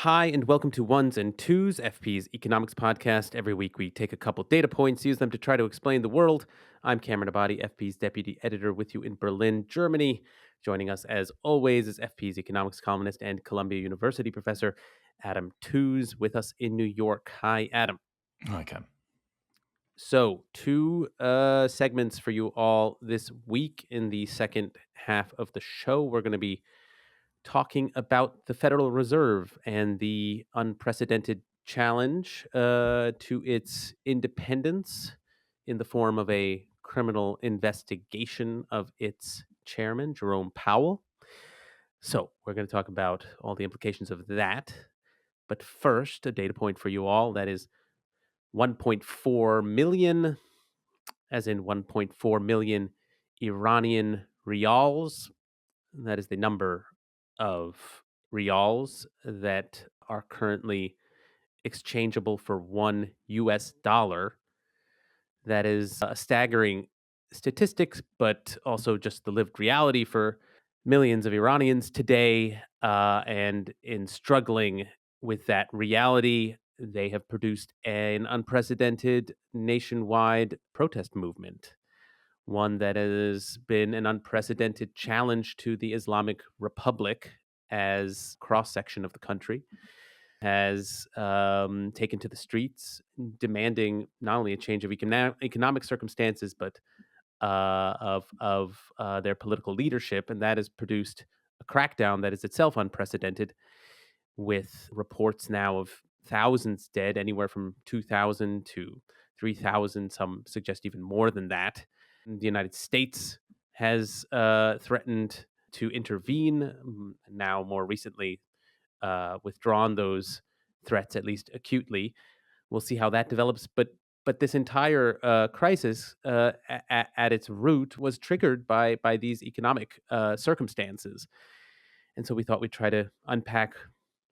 Hi, and welcome to Ones and Tooze, FP's economics podcast. Every week we take a couple data points, use them to try to explain the world. I'm Cameron Abadi, FP's deputy editor, with you in Berlin, Germany. Joining us, as always, is FP's economics columnist and Columbia University professor, Adam Tooze, with us in New York. Hi, Adam. Okay. So, two segments for you all this week. In the second half of the show, we're going to be talking about the Federal Reserve and the unprecedented challenge to its independence in the form of a criminal investigation of its chairman, Jerome Powell. So, we're going to talk about all the implications of that. But first, a data point for you all that is 1.4 million, as in 1.4 million Iranian rials. That is the number of rials that are currently exchangeable for $1. That is a staggering statistics, but also just the lived reality for millions of Iranians today. And in struggling with that reality, they have produced an unprecedented nationwide protest movement, one that has been an unprecedented challenge to the Islamic Republic as cross section of the country has taken to the streets, demanding not only a change of economic circumstances, but of their political leadership, and that has produced a crackdown that is itself unprecedented, with reports now of thousands dead, anywhere from 2,000 to 3,000. Some suggest even more than that. The United States has threatened to intervene, now more recently withdrawn those threats, at least acutely. We'll see how that develops. But this entire crisis, at its root, was triggered by these economic circumstances, and so we thought we'd try to unpack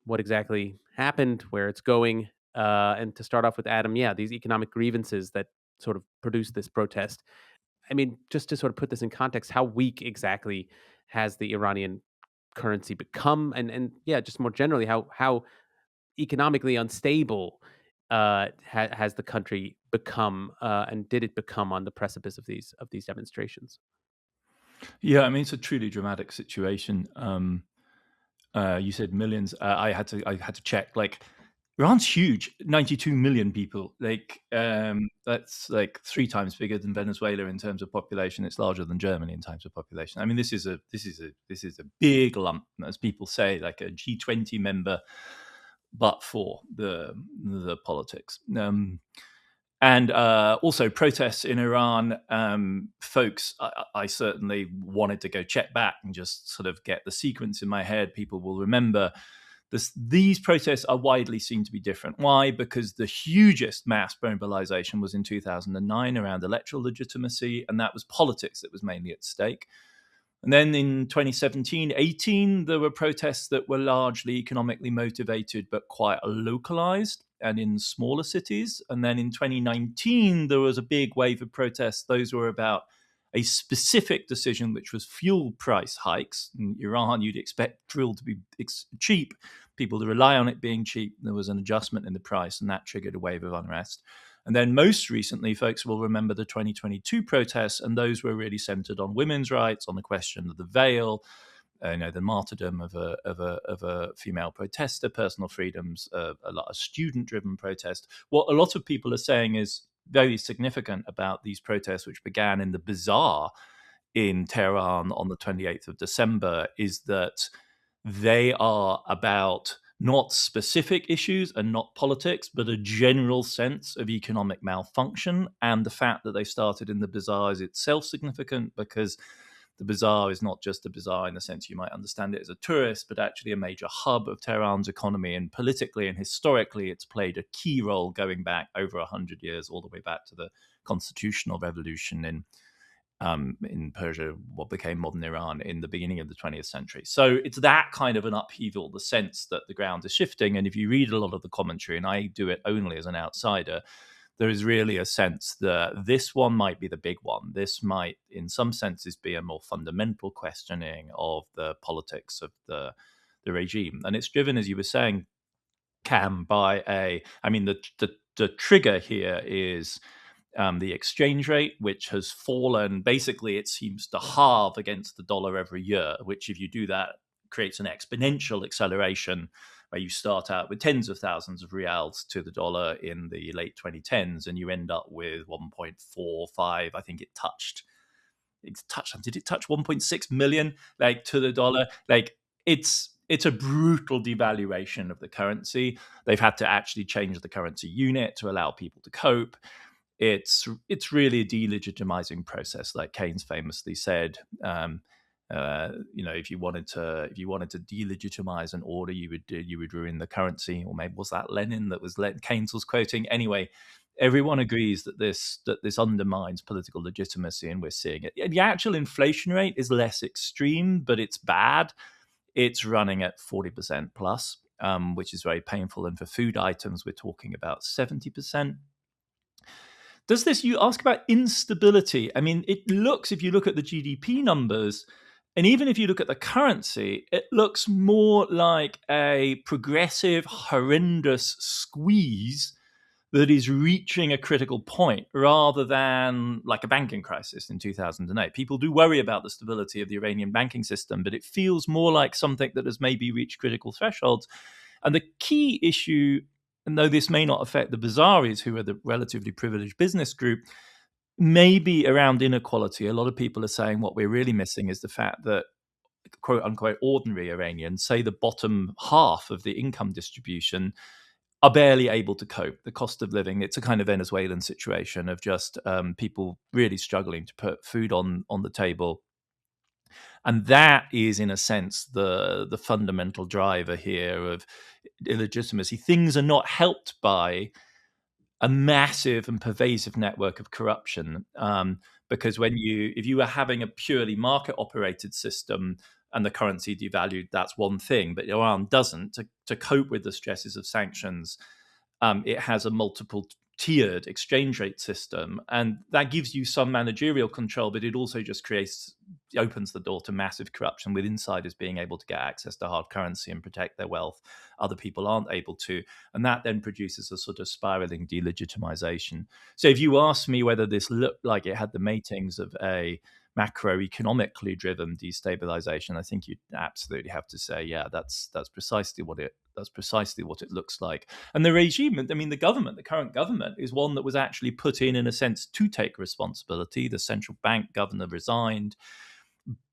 what exactly happened, where it's going, and to start off with Adam, yeah, these economic grievances that sort of produced this protest. I mean, just to sort of put this in context, how weak exactly has the Iranian currency become, and yeah, just more generally, how economically unstable has the country become, and did it become on the precipice of these demonstrations? Yeah, I mean, it's a truly dramatic situation. You said millions. I had to check. Like, Iran's huge, 92 million people. That's like 3 times bigger than Venezuela in terms of population. It's larger than Germany in terms of population. I mean, this is a big lump, as people say, like a G20 member, but for the politics. And also protests in Iran. Folks, I certainly wanted to go check back and just sort of get the sequence in my head. People will remember these protests are widely seen to be different. Why? Because the hugest mass mobilization was in 2009 around electoral legitimacy, and that was politics that was mainly at stake. And then in 2017-18, there were protests that were largely economically motivated, but quite localized and in smaller cities. And then in 2019, there was a big wave of protests. Those were about a specific decision, which was fuel price hikes. In Iran, you'd expect fuel to be cheap, people to rely on it being cheap. There was an adjustment in the price, and that triggered a wave of unrest. And then most recently, folks will remember the 2022 protests, and those were really centered on women's rights, on the question of the veil, the martyrdom of a female protester, personal freedoms, a lot of student-driven protest. What a lot of people are saying is very significant about these protests, which began in the bazaar in Tehran on the 28th of December, is that they are about not specific issues and not politics, but a general sense of economic malfunction. And the fact that they started in the bazaar is itself significant, because the bazaar is not just a bazaar in the sense you might understand it as a tourist, but actually a major hub of Tehran's economy. And politically and historically, it's played a key role going back over 100 years, all the way back to the constitutional revolution in Persia, what became modern Iran, in the beginning of the 20th century. So it's that kind of an upheaval, the sense that the ground is shifting. And if you read a lot of the commentary, and I do it only as an outsider, there is really a sense that this one might be the big one. This might, in some senses, be a more fundamental questioning of the politics of the regime. And it's driven, as you were saying, Cam, the trigger here is the exchange rate, which has fallen. Basically, it seems to halve against the dollar every year, which, if you do that, creates an exponential acceleration where you start out with tens of thousands of reals to the dollar in the late 2010s, and you end up with 1.45. I think did it touch 1.6 million to the dollar? It's a brutal devaluation of the currency. They've had to actually change the currency unit to allow people to cope. It's really a delegitimizing process, like Keynes famously said. If you wanted to delegitimize an order, you would ruin the currency. Or maybe was that Lenin that was Keynes was quoting? Anyway, everyone agrees that this undermines political legitimacy, and we're seeing it. The actual inflation rate is less extreme, but it's bad. It's running at 40% plus, which is very painful. And for food items, we're talking about 70%. You ask about instability? I mean, if you look at the GDP numbers, and even if you look at the currency, it looks more like a progressive, horrendous squeeze that is reaching a critical point rather than like a banking crisis in 2008. People do worry about the stability of the Iranian banking system, but it feels more like something that has maybe reached critical thresholds. And the key issue, and though this may not affect the Bazaris, who are the relatively privileged business group, maybe around inequality. A lot of people are saying what we're really missing is the fact that, quote unquote, ordinary Iranians, say the bottom half of the income distribution, are barely able to cope. The cost of living, it's a kind of Venezuelan situation of just people really struggling to put food on the table. And that is, in a sense, the fundamental driver here of illegitimacy. Things are not helped by a massive and pervasive network of corruption, because if you were having a purely market operated system and the currency devalued, that's one thing. But Iran doesn't. To cope with the stresses of sanctions, it has a multiple tiered exchange rate system, and that gives you some managerial control, but it also just opens the door to massive corruption, with insiders being able to get access to hard currency and protect their wealth. Other people aren't able to, and that then produces a sort of spiraling delegitimization. So if you ask me whether this looked like it had the makings of a macroeconomically driven destabilization, I think you'd absolutely have to say, yeah, that's precisely what it looks like. And the regime, I mean, the current government, is one that was actually put in a sense, to take responsibility. The central bank governor resigned.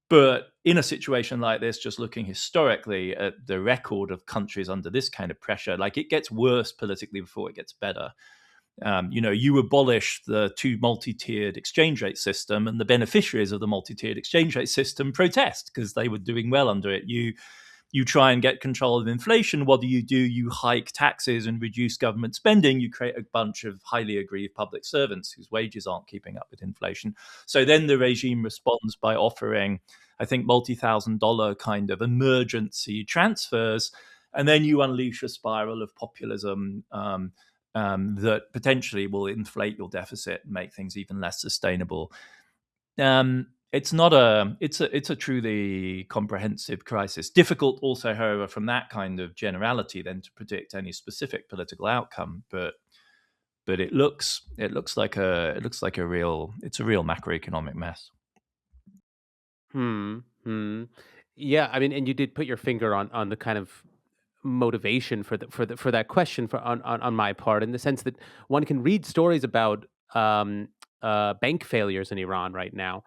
But in a situation like this, just looking historically at the record of countries under this kind of pressure, it gets worse politically before it gets better. You abolish the two multi-tiered exchange rate system, and the beneficiaries of the multi-tiered exchange rate system protest because they were doing well under it. You try and get control of inflation. What do? You hike taxes and reduce government spending. You create a bunch of highly aggrieved public servants whose wages aren't keeping up with inflation. So then the regime responds by offering, I think, multi-$1,000 kind of emergency transfers. And then you unleash a spiral of populism that potentially will inflate your deficit and make things even less sustainable. It's a truly comprehensive crisis. Difficult also, however, from that kind of generality then to predict any specific political outcome. But it looks like a real macroeconomic mess. Yeah, I mean, and you did put your finger on the kind of motivation for that question on my part, in the sense that one can read stories about bank failures in Iran right now.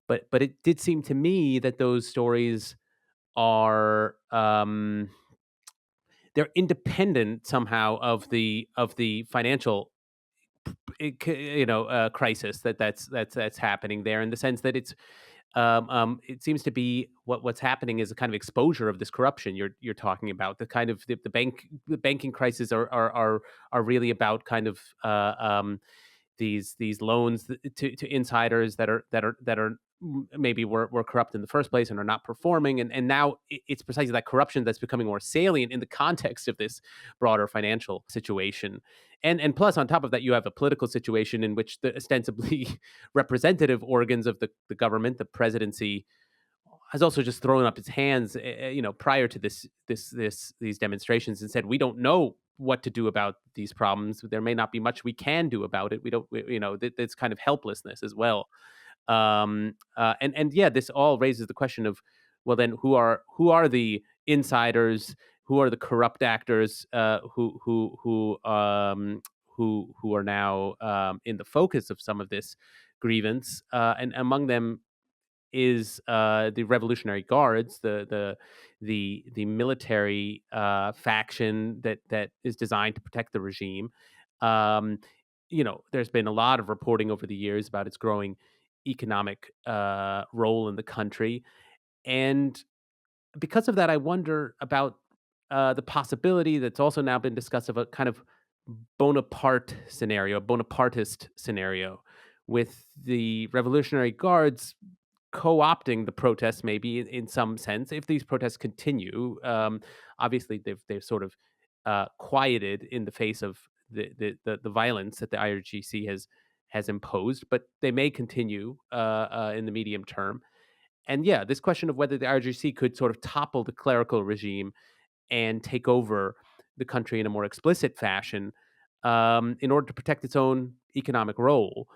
But it did seem to me that those stories are they're independent somehow of the financial crisis that's happening there, in the sense that it seems to be what's happening is a kind of exposure of this corruption you're talking about. The kind of the banking crisis are really about kind of these loans to insiders that are maybe were corrupt in the first place and are not performing, and now it's precisely that corruption that's becoming more salient in the context of this broader financial situation. And plus, on top of that, you have a political situation in which the ostensibly representative organs of the government, the presidency, has also just thrown up its hands, prior to these demonstrations, and said, we don't know what to do about these problems. There may not be much we can do about it. We don't, it's kind of helplessness as well. And yeah, this all raises the question of, well, then who are the insiders? Who are the corrupt actors? Who are now in the focus of some of this grievance? And among them is the Revolutionary Guards, the military faction that is designed to protect the regime. Um, there's been a lot of reporting over the years about its growing economic role in the country, and because of that, I wonder about the possibility that's also now been discussed of a kind of Bonapartist scenario, with the Revolutionary Guards co-opting the protests, maybe in some sense, if these protests continue. Obviously, they've sort of quieted in the face of the violence that the IRGC has imposed, but they may continue in the medium term. And yeah, this question of whether the IRGC could sort of topple the clerical regime and take over the country in a more explicit fashion, in order to protect its own economic role.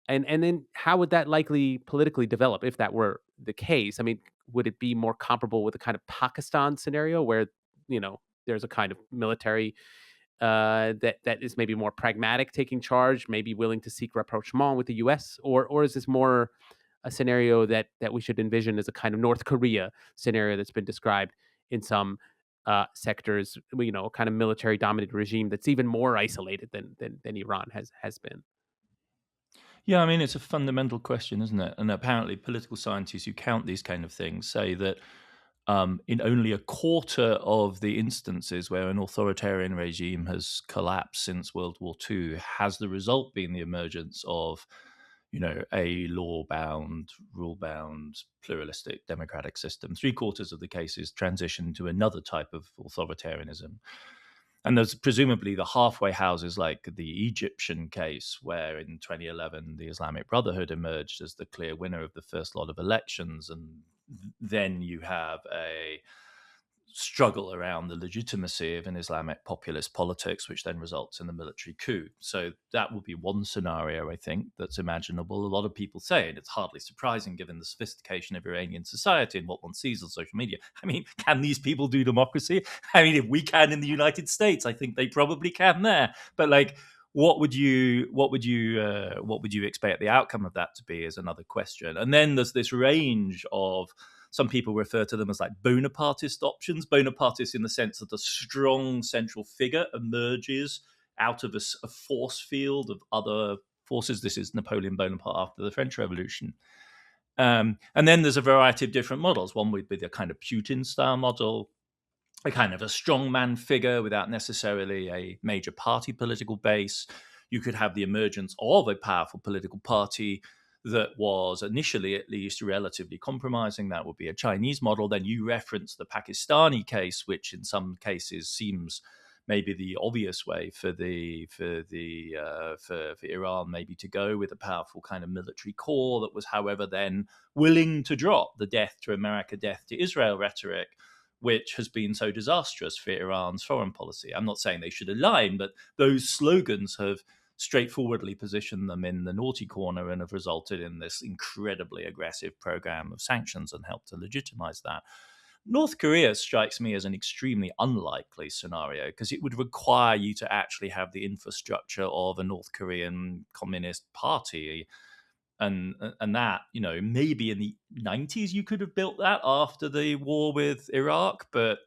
And then how would that likely politically develop if that were the case? I mean, would it be more comparable with a kind of Pakistan scenario where there's a kind of military that is maybe more pragmatic, taking charge, maybe willing to seek rapprochement with the U.S., or is this more a scenario that we should envision as a kind of North Korea scenario that's been described in some sectors, a kind of military dominated regime that's even more isolated than Iran has been. Yeah, I mean, it's a fundamental question, isn't it? And apparently, political scientists who count these kind of things say that in only a quarter of the instances where an authoritarian regime has collapsed since World War II, has the result been the emergence of, a law-bound, rule-bound, pluralistic democratic system. Three-quarters of the cases transition to another type of authoritarianism. And there's presumably the halfway houses like the Egyptian case, where in 2011 the Islamic Brotherhood emerged as the clear winner of the first lot of elections. And then you have a struggle around the legitimacy of an Islamic populist politics, which then results in the military coup. So that would be one scenario, I think, that's imaginable. A lot of people say, and it's hardly surprising given the sophistication of Iranian society and what one sees on social media. I mean, can these people do democracy? I mean, if we can in the United States, I think they probably can there. But like, what would you expect the outcome of that to be is another question. And then there's this range of, some people refer to them as like Bonapartist options. Bonapartist in the sense that a strong central figure emerges out of a force field of other forces. This is Napoleon Bonaparte after the French Revolution. And then there's a variety of different models. One would be the kind of Putin-style model, a kind of a strongman figure without necessarily a major party political base. You could have the emergence of a powerful political party that was initially at least relatively compromising. That would be a Chinese model. Then you reference the Pakistani case, which in some cases seems maybe the obvious way for Iran maybe to go, with a powerful kind of military core that was, however, then willing to drop the death to America, death to Israel rhetoric, which has been so disastrous for Iran's foreign policy. I'm not saying they should align, but those slogans have straightforwardly positioned them in the naughty corner and have resulted in this incredibly aggressive program of sanctions and helped to legitimize that. North Korea strikes me as an extremely unlikely scenario because it would require you to actually have the infrastructure of a North Korean Communist Party. And that, maybe in the 90s you could have built that after the war with Iraq, but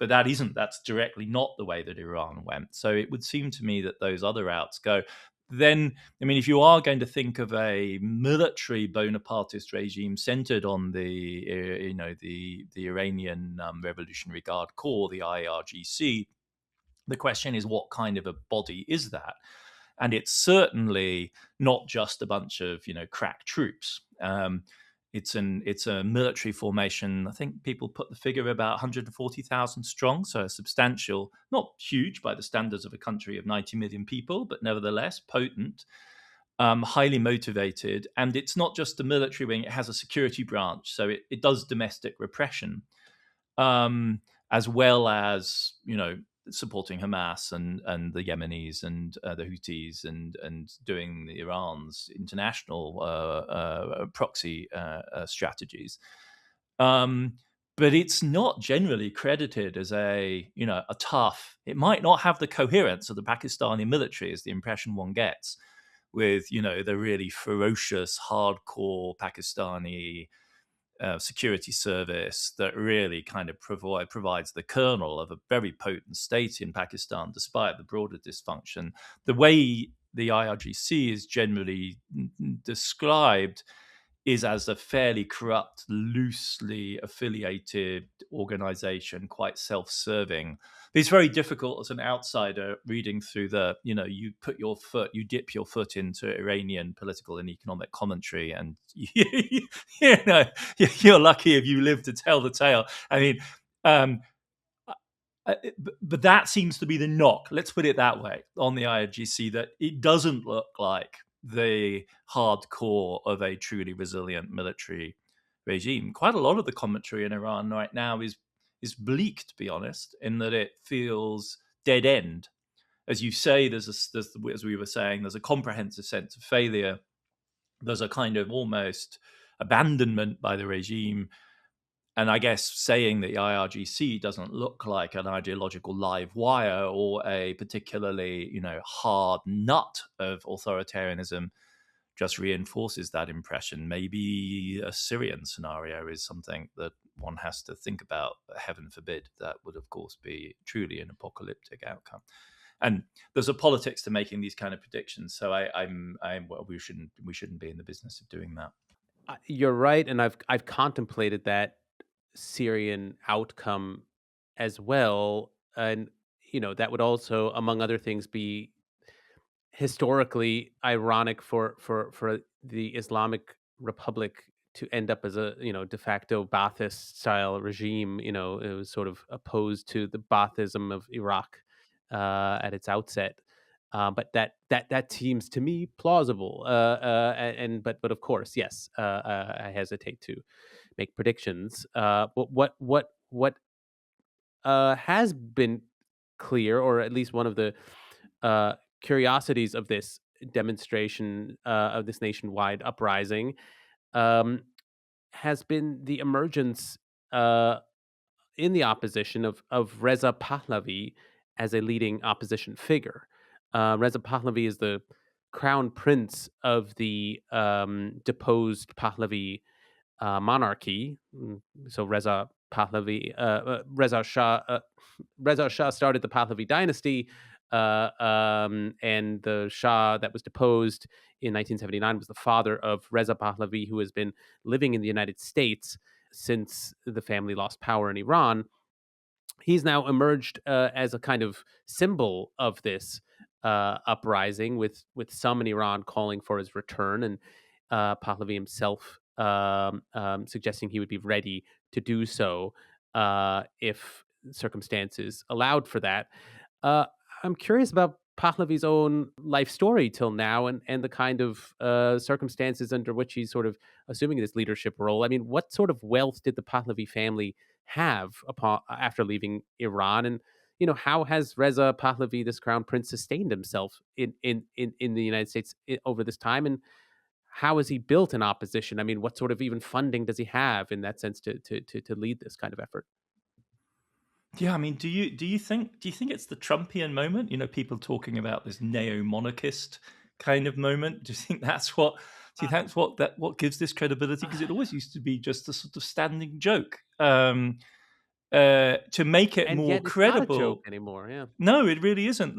that's directly not the way that Iran went. So it would seem to me that those other routes go. Then, I mean, if you are going to think of a military Bonapartist regime centered on the Iranian Revolutionary Guard Corps, the IRGC, the question is, what kind of a body is that? And it's certainly not just a bunch of crack troops. It's a military formation. I think people put the figure about 140,000 strong, so a substantial, not huge by the standards of a country of 90 million people, but nevertheless potent, highly motivated. And it's not just the military wing; it has a security branch, so it does domestic repression, as well as supporting Hamas and the Yemenis and the Houthis and doing Iran's international proxy strategies. But it's not generally credited as a tough. It might not have the coherence of the Pakistani military, is the impression one gets, with the really ferocious, hardcore Pakistani security service that really kind of provides the kernel of a very potent state in Pakistan, despite the broader dysfunction. The way the IRGC is generally described is as a fairly corrupt, loosely affiliated organization, quite self-serving. But it's very difficult as an outsider reading through you dip your foot into Iranian political and economic commentary, and you're lucky if you live to tell the tale. I mean, but that seems to be the knock, let's put it that way, on the IRGC, that it doesn't look like the hardcore of a truly resilient military regime. Quite a lot of the commentary in Iran right now is bleak, to be honest, in that it feels dead end. As you say, as we were saying, there's a comprehensive sense of failure. There's a kind of almost abandonment by the regime. And I guess saying that the IRGC doesn't look like an ideological live wire or a particularly, hard nut of authoritarianism just reinforces that impression. Maybe a Syrian scenario is something that one has to think about. Heaven forbid. That would, of course, be truly an apocalyptic outcome. And there's a politics to making these kind of predictions. So we shouldn't be in the business of doing that. You're right, and I've contemplated that Syrian outcome as well, and that would also, among other things, be historically ironic for the Islamic Republic to end up as a de facto Ba'athist style regime. It was sort of opposed to the Baathism of Iraq at its outset. But that seems to me plausible. But of course, yes, I hesitate to make predictions. What has been clear, or at least one of the curiosities of this demonstration, of this nationwide uprising, has been the emergence in the opposition of Reza Pahlavi as a leading opposition figure. Reza Pahlavi is the crown prince of the deposed Pahlavi monarchy. So Reza Pahlavi, Reza Shah started the Pahlavi dynasty, and the Shah that was deposed in 1979 was the father of Reza Pahlavi, who has been living in the United States since the family lost power in Iran. He's now emerged as a kind of symbol of this uprising, with some in Iran calling for his return, and Pahlavi himself suggesting he would be ready to do so if circumstances allowed for that. I'm curious about Pahlavi's own life story till now, and the kind of circumstances under which he's sort of assuming this leadership role. I mean, what sort of wealth did the Pahlavi family have after leaving Iran, and how has Reza Pahlavi, this crown prince, sustained himself in the United States over this time, and how has he built an opposition? I mean, what sort of even funding does he have in that sense to lead this kind of effort? Yeah, I mean, do you think it's the Trumpian moment? People talking about this neo-monarchist kind of moment. Do you think that's what? What gives this credibility? Because it always used to be just a sort of standing joke. To make it And more yet it's credible not a joke anymore. Yeah. No, it really isn't.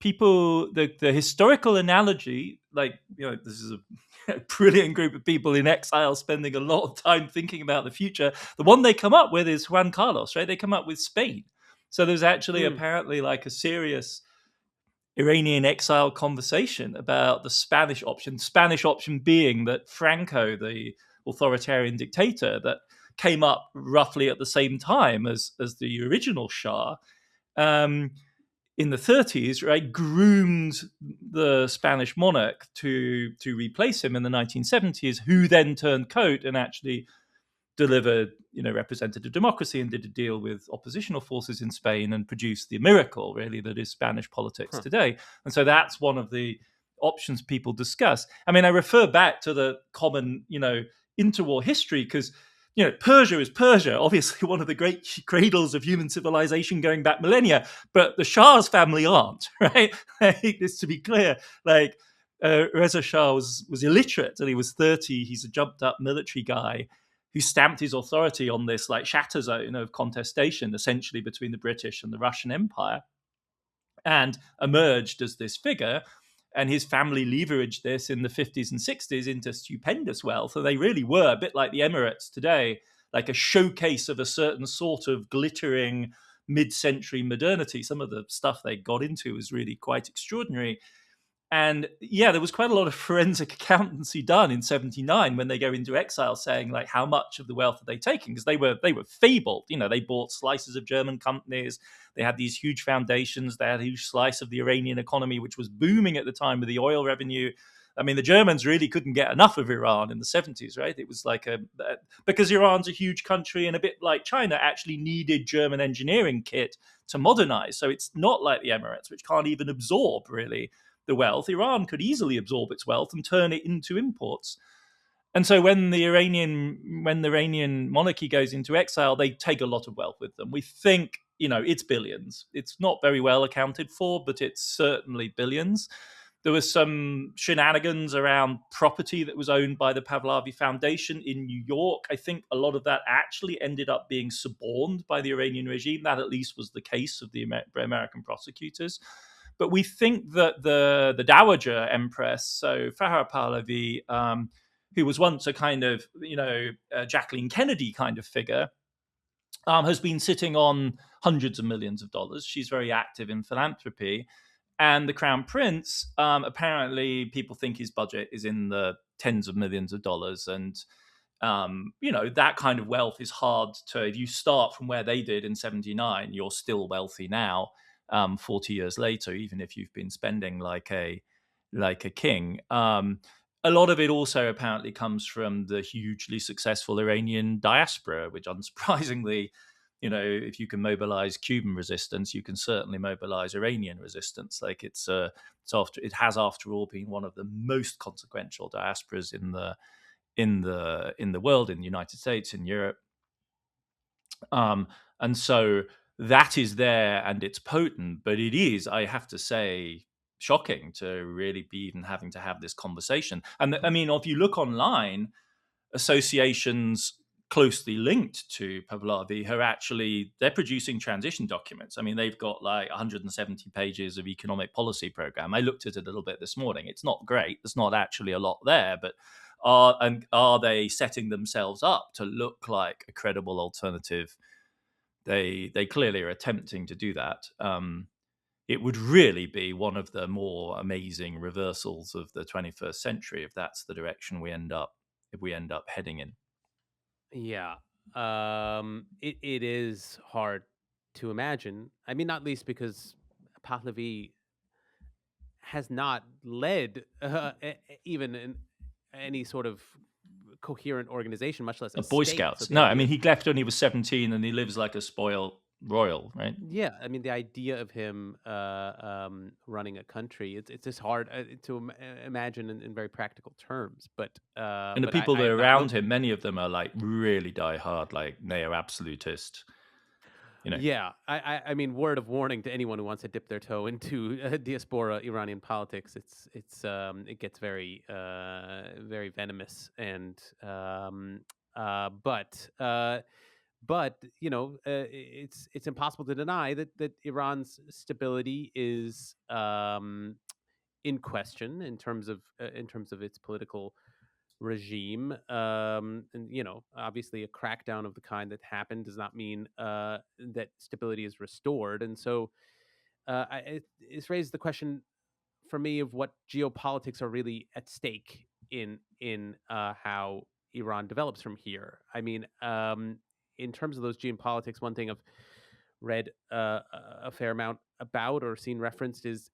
People, the historical analogy, this is a brilliant group of people in exile spending a lot of time thinking about the future. The one they come up with is Juan Carlos, right? They come up with Spain. So there's actually apparently like a serious Iranian exile conversation about the Spanish option being that Franco, the authoritarian dictator that came up roughly at the same time as the original Shah, in the 30s, right, groomed the Spanish monarch to replace him in the 1970s, who then turned coat and actually delivered, representative democracy and did a deal with oppositional forces in Spain and produced the miracle, really, that is Spanish politics Huh. today. And so that's one of the options people discuss. I mean, I refer back to the common, interwar history because, Persia is Persia, obviously one of the great cradles of human civilization going back millennia, but the Shah's family aren't, right? This to be clear, like Reza Shah was illiterate and he was 30. He's a jumped up military guy who stamped his authority on this like shatter zone of contestation, essentially between the British and the Russian Empire, and emerged as this figure. And his family leveraged this in the 50s and 60s into stupendous wealth. So they really were a bit like the Emirates today, like a showcase of a certain sort of glittering mid-century modernity. Some of the stuff they got into was really quite extraordinary. And yeah, there was quite a lot of forensic accountancy done in '79 when they go into exile, saying like how much of the wealth are they taking? Because they were fabled. They bought slices of German companies. They had these huge foundations. They had a huge slice of the Iranian economy, which was booming at the time with the oil revenue. I mean, the Germans really couldn't get enough of Iran in the '70s, right? It was like because Iran's a huge country and a bit like China, actually needed German engineering kit to modernize. So it's not like the Emirates, which can't even absorb really the wealth. Iran could easily absorb its wealth and turn it into imports. And so when the Iranian monarchy goes into exile, they take a lot of wealth with them. We think, it's billions. It's not very well accounted for, but it's certainly billions. There was some shenanigans around property that was owned by the Pahlavi Foundation in New York. I think a lot of that actually ended up being suborned by the Iranian regime. That at least was the case of the American prosecutors. But we think that the Dowager Empress, so Farah Pahlavi, who was once a kind of, Jacqueline Kennedy kind of figure, has been sitting on hundreds of millions of dollars. She's very active in philanthropy. And the Crown Prince, apparently people think his budget is in the tens of millions of dollars. And, that kind of wealth is hard to, if you start from where they did in '79, you're still wealthy now, 40 years later, even if you've been spending like a king. A lot of it also apparently comes from the hugely successful Iranian diaspora, which unsurprisingly, if you can mobilize Cuban resistance, you can certainly mobilize Iranian resistance. Like it has after all been one of the most consequential diasporas in the world, in the United States, in Europe. And so that is there and it's potent, but it is, I have to say, shocking to really be even having to have this conversation. And I mean, if you look online, associations closely linked to Pahlavi they're producing transition documents. I mean, they've got like 170 pages of economic policy program. I looked at it a little bit this morning. It's not great. There's not actually a lot there, but are they setting themselves up to look like a credible alternative? They clearly are attempting to do that. It would really be one of the more amazing reversals of the 21st century if that's the direction we end up heading in. Yeah. It is hard to imagine. I mean, not least because Pahlavi has not led even in any sort of coherent organization, much less a Boy state. So Scouts. the No, I idea mean, of, he left when he was 17 and he lives like a spoiled royal, right? yeah, I mean, the idea of him running a country, it's just hard to imagine in very practical terms. And the But people I that are have not around looked. him, many of them are like really die hard, like neo-absolutist, you know. Yeah, I mean, word of warning to anyone who wants to dip their toe into diaspora Iranian politics. It gets very very venomous and but it's impossible to deny that Iran's stability is in question in terms of its political regime. And obviously, a crackdown of the kind that happened does not mean that stability is restored. And so, it's raised the question for me of what geopolitics are really at stake in how Iran develops from here. I mean, in terms of those geopolitics, one thing I've read a fair amount about or seen referenced is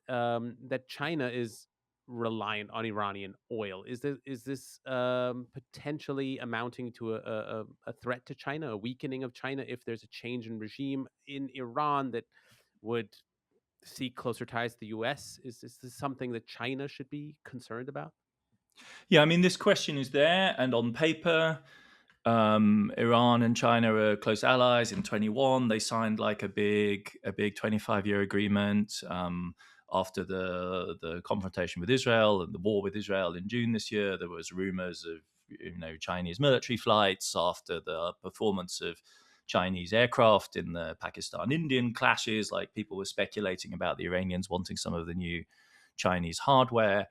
that China is reliant on Iranian oil. Is this potentially amounting to a threat to China, a weakening of China if there's a change in regime in Iran that would seek closer ties to the U.S.? Is this something that China should be concerned about? Yeah, I mean, this question is there, and on paper, Iran and China are close allies. In 21, they signed like a big 25-year agreement after the confrontation with Israel and the war with Israel in June this year. There was rumors of Chinese military flights after the performance of Chinese aircraft in the Pakistan-Indian clashes. Like, people were speculating about the Iranians wanting some of the new Chinese hardware.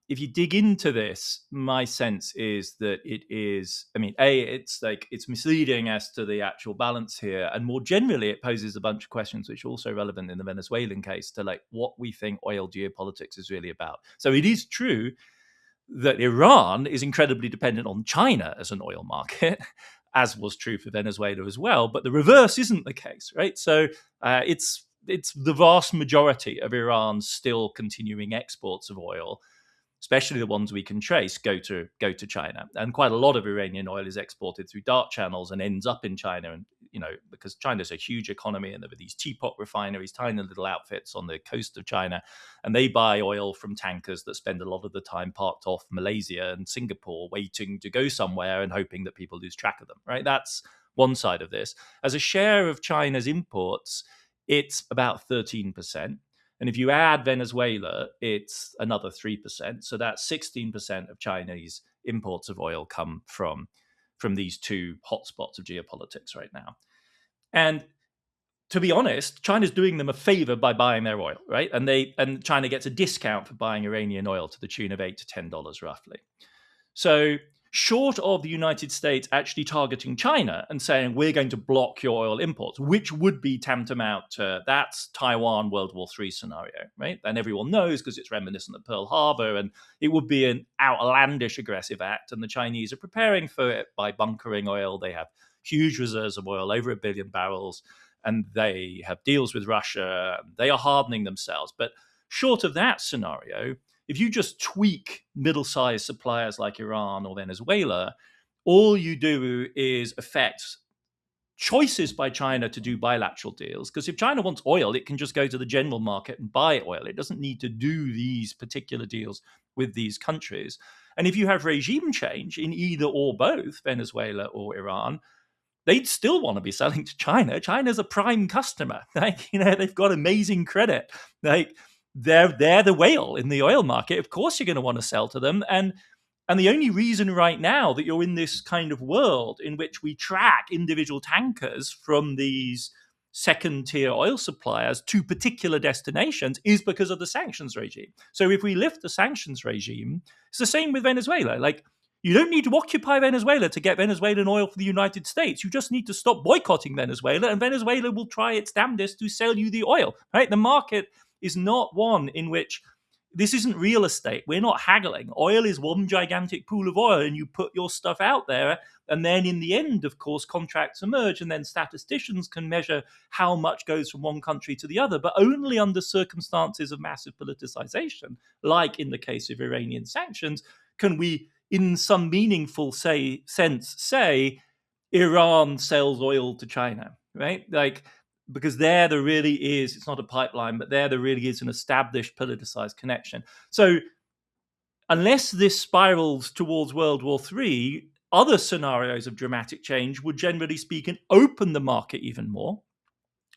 If you dig into this, my sense is that it is, I mean, it's misleading as to the actual balance here. And more generally, it poses a bunch of questions which are also relevant in the Venezuelan case to like what we think oil geopolitics is really about. So it is true that Iran is incredibly dependent on China as an oil market, as was true for Venezuela as well. But the reverse isn't the case, right? So it's the vast majority of Iran's still continuing exports of oil, especially the ones we can trace, go to China. And quite a lot of Iranian oil is exported through dark channels and ends up in China. And because China's a huge economy, and there are these teapot refineries, tiny little outfits on the coast of China, and they buy oil from tankers that spend a lot of the time parked off Malaysia and Singapore, waiting to go somewhere and hoping that people lose track of them. Right? That's one side of this. As a share of China's imports, it's about 13%. And if you add Venezuela, it's another 3%. So that's 16% of Chinese imports of oil come from these two hotspots of geopolitics right now. And to be honest, China's doing them a favor by buying their oil, right? And China gets a discount for buying Iranian oil to the tune of $8 to $10 roughly. So short of the United States actually targeting China and saying, we're going to block your oil imports, which would be tantamount to that's Taiwan World War III scenario, right? And everyone knows because it's reminiscent of Pearl Harbor, and it would be an outlandish aggressive act. And the Chinese are preparing for it by bunkering oil. They have huge reserves of oil, over 1 billion barrels, and they have deals with Russia. They are hardening themselves. But short of that scenario, if you just tweak middle-sized suppliers like Iran or Venezuela, all you do is affect choices by China to do bilateral deals. Because if China wants oil, it can just go to the general market and buy oil. It doesn't need to do these particular deals with these countries. And if you have regime change in either or both, Venezuela or Iran, they'd still want to be selling to China. China's a prime customer. Like, they've got amazing credit. Like, they're the whale in the oil market. Of course, you're going to want to sell to them. And the only reason right now that you're in this kind of world in which we track individual tankers from these second-tier oil suppliers to particular destinations is because of the sanctions regime. So if we lift the sanctions regime, it's the same with Venezuela. Like, you don't need to occupy Venezuela to get Venezuelan oil for the United States. You just need to stop boycotting Venezuela, and Venezuela will try its damnedest to sell you the oil, right? The market is not one in which this isn't real estate. We're not haggling. Oil is one gigantic pool of oil, and you put your stuff out there. And then in the end, of course, contracts emerge, and then statisticians can measure how much goes from one country to the other, but only under circumstances of massive politicization, like in the case of Iranian sanctions, can we, in some meaningful sense, say Iran sells oil to China, right? Like, because there really is, it's not a pipeline, but there really is an established politicized connection. So unless this spirals towards World War III, other scenarios of dramatic change would, generally speaking, open the market even more.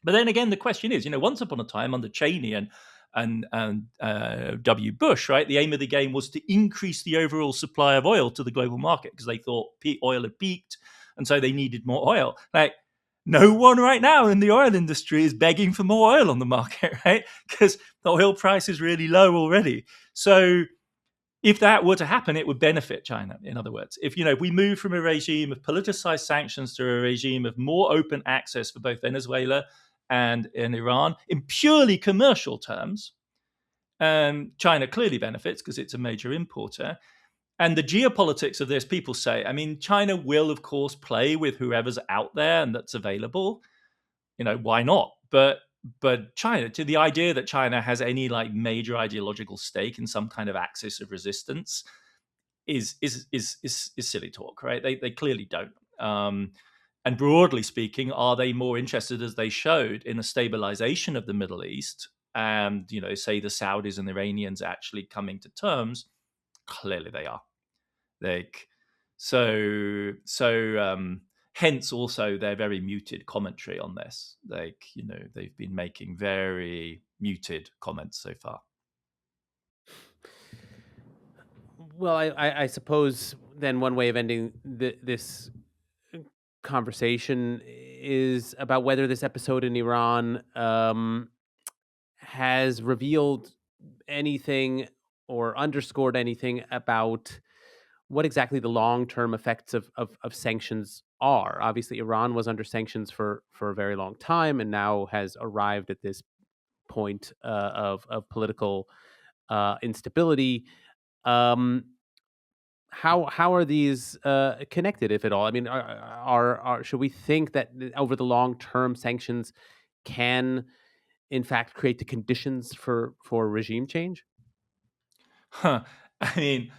But then again, the question is, once upon a time under Cheney and W. Bush, right, the aim of the game was to increase the overall supply of oil to the global market because they thought oil had peaked, and so they needed more oil. Like, no one right now in the oil industry is begging for more oil on the market, right? Because the oil price is really low already. So if that were to happen, it would benefit China, in other words. If we move from a regime of politicized sanctions to a regime of more open access for both Venezuela and in Iran, in purely commercial terms, China clearly benefits because it's a major importer. And the geopolitics of this, people say, China will, of course, play with whoever's out there and that's available. Why not? But China, to the idea that China has any like major ideological stake in some kind of axis of resistance is silly talk, right? They clearly don't. And broadly speaking, are they more interested, as they showed, in a stabilization of the Middle East and, say the Saudis and the Iranians actually coming to terms? Clearly they are. Like, hence also their very muted commentary on this. Like, they've been making very muted comments so far. Well, I suppose then one way of ending this conversation is about whether this episode in Iran has revealed anything or underscored anything about what exactly the long-term effects of sanctions are. Obviously, Iran was under sanctions for a very long time and now has arrived at this point of political instability. Um, how are these connected, if at all? I mean, are should we think that over the long term sanctions can in fact create the conditions for regime change? Huh. I mean,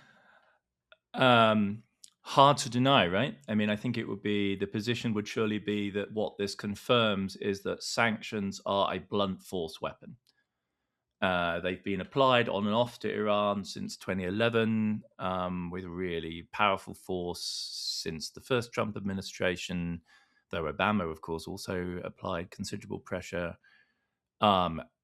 hard to deny, right? I mean, I think the position would surely be that what this confirms is that sanctions are a blunt force weapon. They've been applied on and off to Iran since 2011 with really powerful force since the first Trump administration, though Obama, of course, also applied considerable pressure.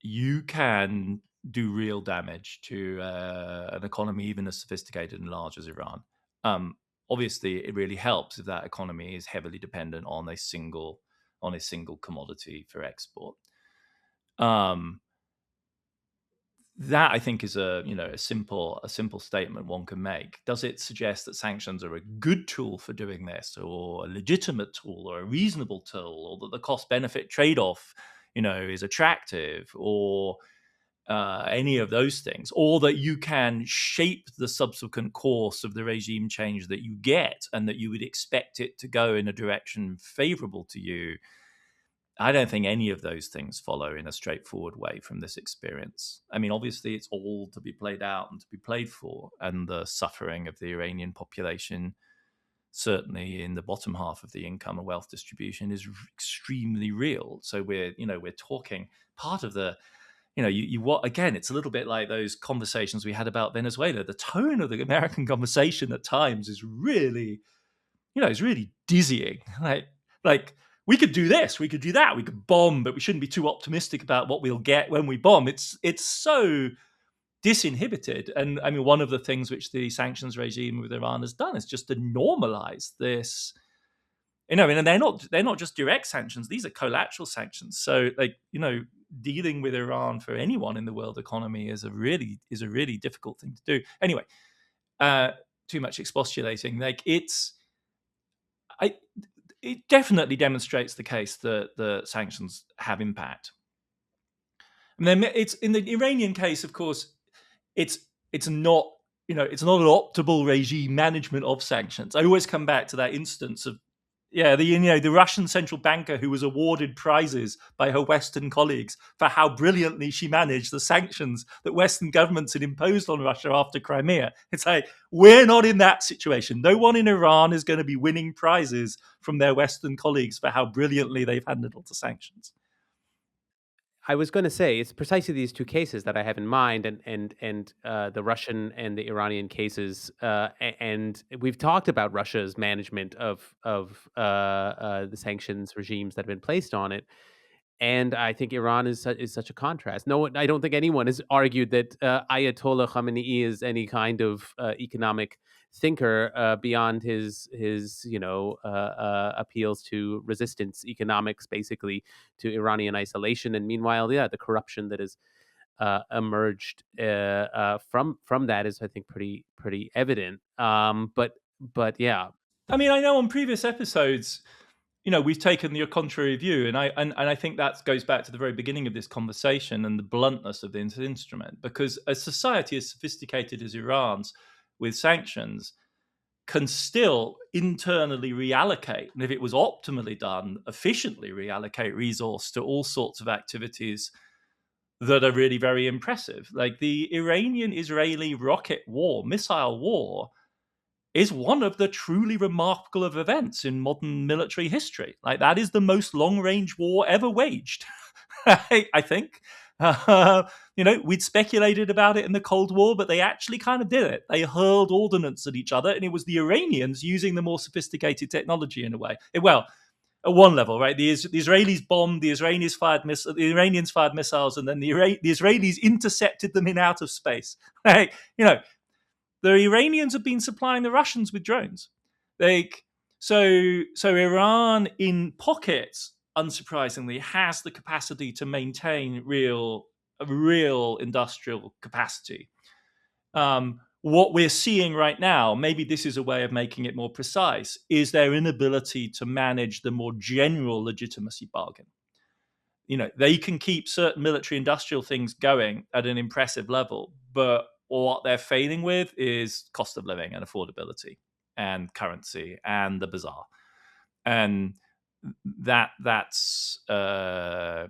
You can do real damage to an economy even as sophisticated and large as Iran. Obviously, it really helps if that economy is heavily dependent on a single commodity for export. That I think is a simple statement one can make. Does it suggest that sanctions are a good tool for doing this, or a legitimate tool, or a reasonable tool, or that the cost benefit trade off, is attractive, or any of those things, or that you can shape the subsequent course of the regime change that you get, and that you would expect it to go in a direction favorable to you? I don't think any of those things follow in a straightforward way from this experience. I mean, obviously, it's all to be played out and to be played for, and the suffering of the Iranian population, certainly in the bottom half of the income and wealth distribution, is extremely real. So we're talking part of the, again, it's a little bit like those conversations we had about Venezuela. The tone of the American conversation at times is really, it's really dizzying. Like we could do this, we could do that, we could bomb, but we shouldn't be too optimistic about what we'll get when we bomb. It's so disinhibited. And I mean, one of the things which the sanctions regime with Iran has done is just to normalize this. And they're not just direct sanctions; these are collateral sanctions. So, dealing with Iran for anyone in the world economy is a really difficult thing to do. Anyway, too much expostulating. It definitely demonstrates the case that the sanctions have impact. And then it's in the Iranian case, of course, it's not it's not an optimal regime management of sanctions. I always come back to that instance of the Russian central banker who was awarded prizes by her Western colleagues for how brilliantly she managed the sanctions that Western governments had imposed on Russia after Crimea. It's like, we're not in that situation. No one in Iran is going to be winning prizes from their Western colleagues for how brilliantly they've handled the sanctions. I was going to say it's precisely these two cases that I have in mind, and the Russian and the Iranian cases, and we've talked about Russia's management of the sanctions regimes that have been placed on it, and I think Iran is such a contrast. No, I don't think anyone has argued that Ayatollah Khamenei is any kind of economic thinker beyond his appeals to resistance economics, basically to Iranian isolation. And meanwhile, the corruption that has emerged from that is, I think, pretty evident. But yeah. I mean, I know on previous episodes, we've taken the contrary view, and I think that goes back to the very beginning of this conversation and the bluntness of this instrument. Because a society as sophisticated as Iran's, with sanctions, can still internally reallocate, and if it was optimally done, efficiently reallocate resource to all sorts of activities that are really very impressive. Like the Iranian-Israeli rocket war, missile war, is one of the truly remarkable of events in modern military history. Like that is the most long-range war ever waged, I think. We'd speculated about it in the Cold War, but they actually kind of did it. They hurled ordnance at each other, and it was the Iranians using the more sophisticated technology in a way. Well, at one level, right? The Israelis bombed, the Iranians fired missiles, and then the Israelis intercepted them in outer space. Right? The Iranians have been supplying the Russians with drones. So Iran, in pockets, unsurprisingly, has the capacity to maintain real industrial capacity. What we're seeing right now, maybe this is a way of making it more precise, is their inability to manage the more general legitimacy bargain. They can keep certain military industrial things going at an impressive level, but what they're failing with is cost of living and affordability and currency and the bazaar. And that's the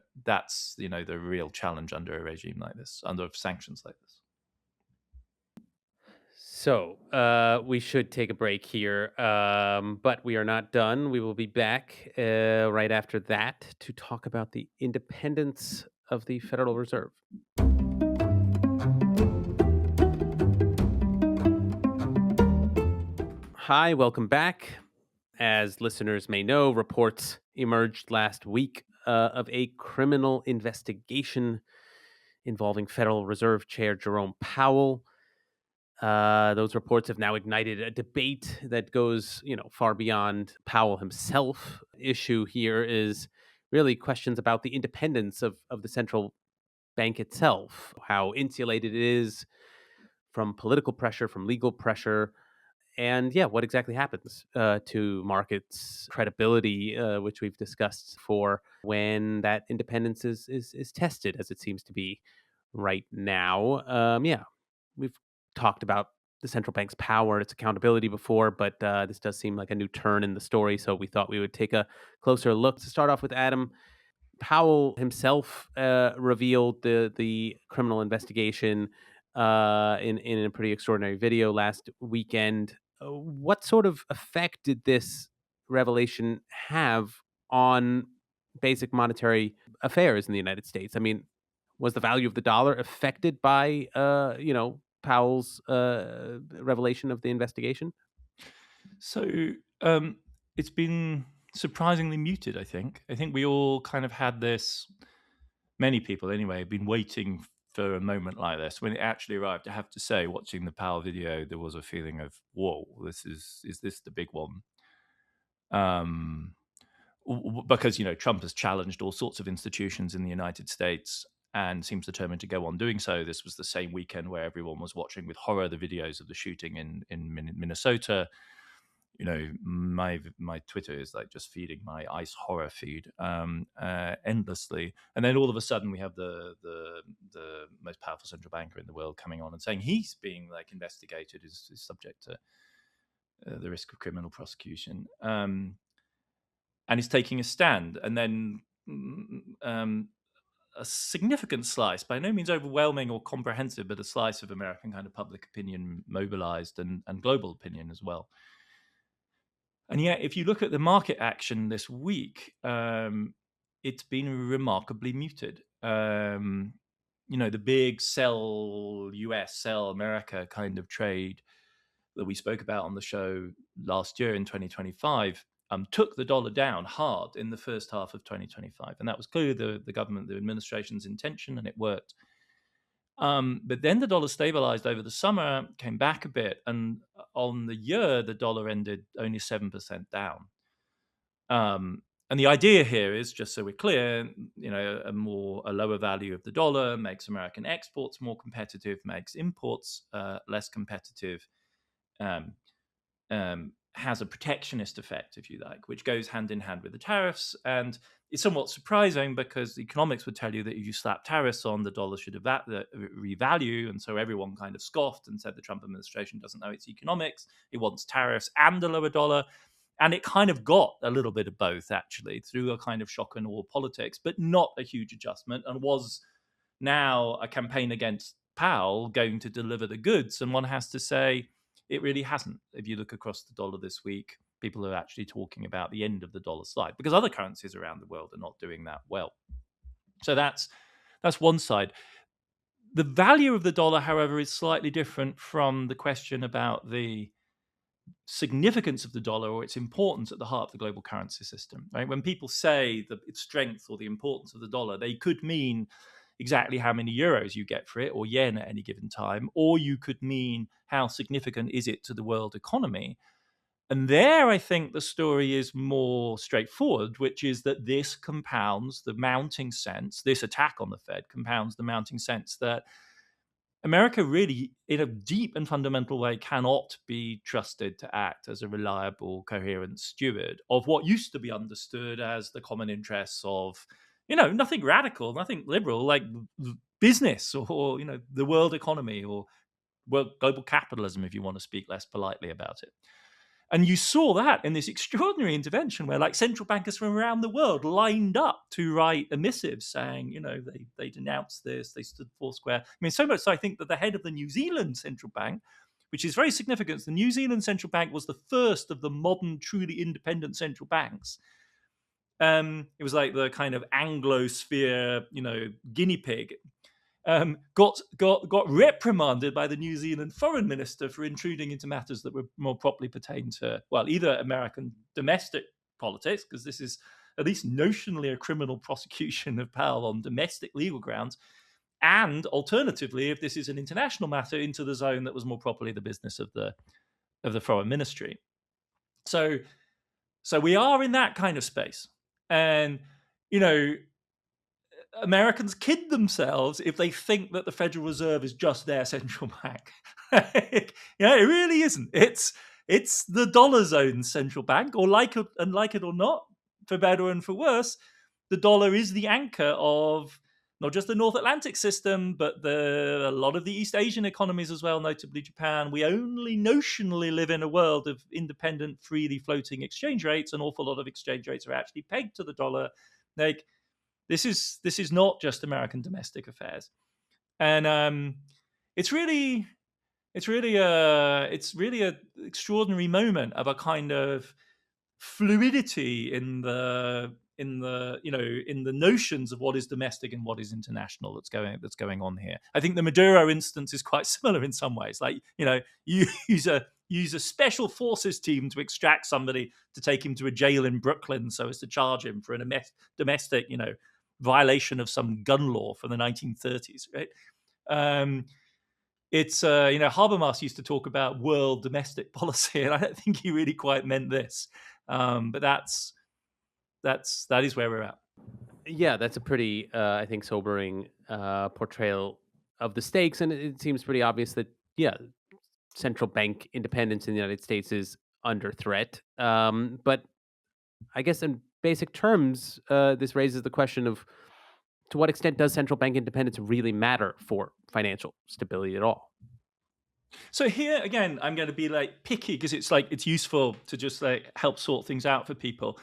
real challenge under a regime like this, under sanctions like this. So we should take a break here, but we are not done. We will be back right after that to talk about the independence of the Federal Reserve. Hi, welcome back. As listeners may know, reports emerged last week of a criminal investigation involving Federal Reserve Chair Jerome Powell. Those reports have now ignited a debate that goes, far beyond Powell himself. Issue here is really questions about the independence of the central bank itself, how insulated it is from political pressure, from legal pressure, and what exactly happens to markets' credibility, which we've discussed for when that independence is tested, as it seems to be right now. We've talked about the central bank's power and its accountability before, but this does seem like a new turn in the story, so we thought we would take a closer look. To start off with Adam, Powell himself revealed the criminal investigation in a pretty extraordinary video last weekend. What sort of effect did this revelation have on basic monetary affairs in the United States? I mean, was the value of the dollar affected by Powell's revelation of the investigation? So it's been surprisingly muted, I think. I think we all kind of had this, many people anyway, have been waiting for a moment like this. When it actually arrived, I have to say, watching the Powell video, there was a feeling of, whoa, is this the big one? Because, Trump has challenged all sorts of institutions in the United States and seems determined to go on doing so. This was the same weekend where everyone was watching with horror the videos of the shooting in Minnesota. My Twitter is like just feeding my ICE horror feed endlessly, and then all of a sudden we have the most powerful central banker in the world coming on and saying he's being like investigated, is subject to the risk of criminal prosecution, and he's taking a stand, and then a significant slice, by no means overwhelming or comprehensive, but a slice of American kind of public opinion mobilized, and global opinion as well. And yet, if you look at the market action this week, it's been remarkably muted. The big sell US, sell America kind of trade that we spoke about on the show last year in 2025 took the dollar down hard in the first half of 2025. And that was clearly the government, the administration's intention, and it worked. But then the dollar stabilized over the summer, came back a bit, and on the year, the dollar ended only 7% down. And the idea here is, just so we're clear, a lower value of the dollar makes American exports more competitive, makes imports less competitive, has a protectionist effect, if you like, which goes hand in hand with the tariffs. And it's somewhat surprising because economics would tell you that if you slap tariffs on, the dollar should revalue. And so everyone kind of scoffed and said the Trump administration doesn't know its economics. It wants tariffs and a lower dollar. And it kind of got a little bit of both, actually, through a kind of shock and awe politics, but not a huge adjustment, and was now a campaign against Powell going to deliver the goods. And one has to say, it really hasn't. If you look across the dollar this week, people are actually talking about the end of the dollar slide because other currencies around the world are not doing that well. So that's one side. The value of the dollar, however, is slightly different from the question about the significance of the dollar or its importance at the heart of the global currency system. Right? When people say its strength or the importance of the dollar, they could mean exactly how many euros you get for it or yen at any given time, or you could mean how significant is it to the world economy. And there, I think the story is more straightforward, which is that this compounds the mounting sense, this attack on the Fed compounds the mounting sense that America really, in a deep and fundamental way, cannot be trusted to act as a reliable, coherent steward of what used to be understood as the common interests of, nothing radical, nothing liberal, like business or the world economy or global capitalism, if you want to speak less politely about it. And you saw that in this extraordinary intervention where central bankers from around the world lined up to write a missive saying, they denounced this, they stood foursquare. I mean, so much so I think that the head of the New Zealand central bank, which is very significant, the New Zealand central bank was the first of the modern, truly independent central banks. It was like the kind of Anglosphere, guinea pig. Got reprimanded by the New Zealand foreign minister for intruding into matters that were more properly pertain to, either American domestic politics, because this is at least notionally a criminal prosecution of Powell on domestic legal grounds, and alternatively, if this is an international matter, into the zone that was more properly the business of the foreign ministry. So we are in that kind of space, and Americans kid themselves if they think that the Federal Reserve is just their central bank. It really isn't. It's the dollar zone's central bank, or like it or not, for better and for worse, the dollar is the anchor of not just the North Atlantic system, but a lot of the East Asian economies as well, notably Japan. We only notionally live in a world of independent, freely floating exchange rates. An awful lot of exchange rates are actually pegged to the dollar. This is not just American domestic affairs, and it's really a extraordinary moment of a kind of fluidity in the notions of what is domestic and what is international that's going on here. I think the Maduro instance is quite similar in some ways. You use a special forces team to extract somebody to take him to a jail in Brooklyn so as to charge him for a domestic violation of some gun law from the 1930s, right? It's Habermas used to talk about world domestic policy, and I don't think he really quite meant this. But that is where we're at. Yeah, that's a pretty, I think, sobering portrayal of the stakes, and it seems pretty obvious that central bank independence in the United States is under threat. But I guess in basic terms, this raises the question of to what extent does central bank independence really matter for financial stability at all? So here again, I'm going to be picky because it's useful to just help sort things out for people.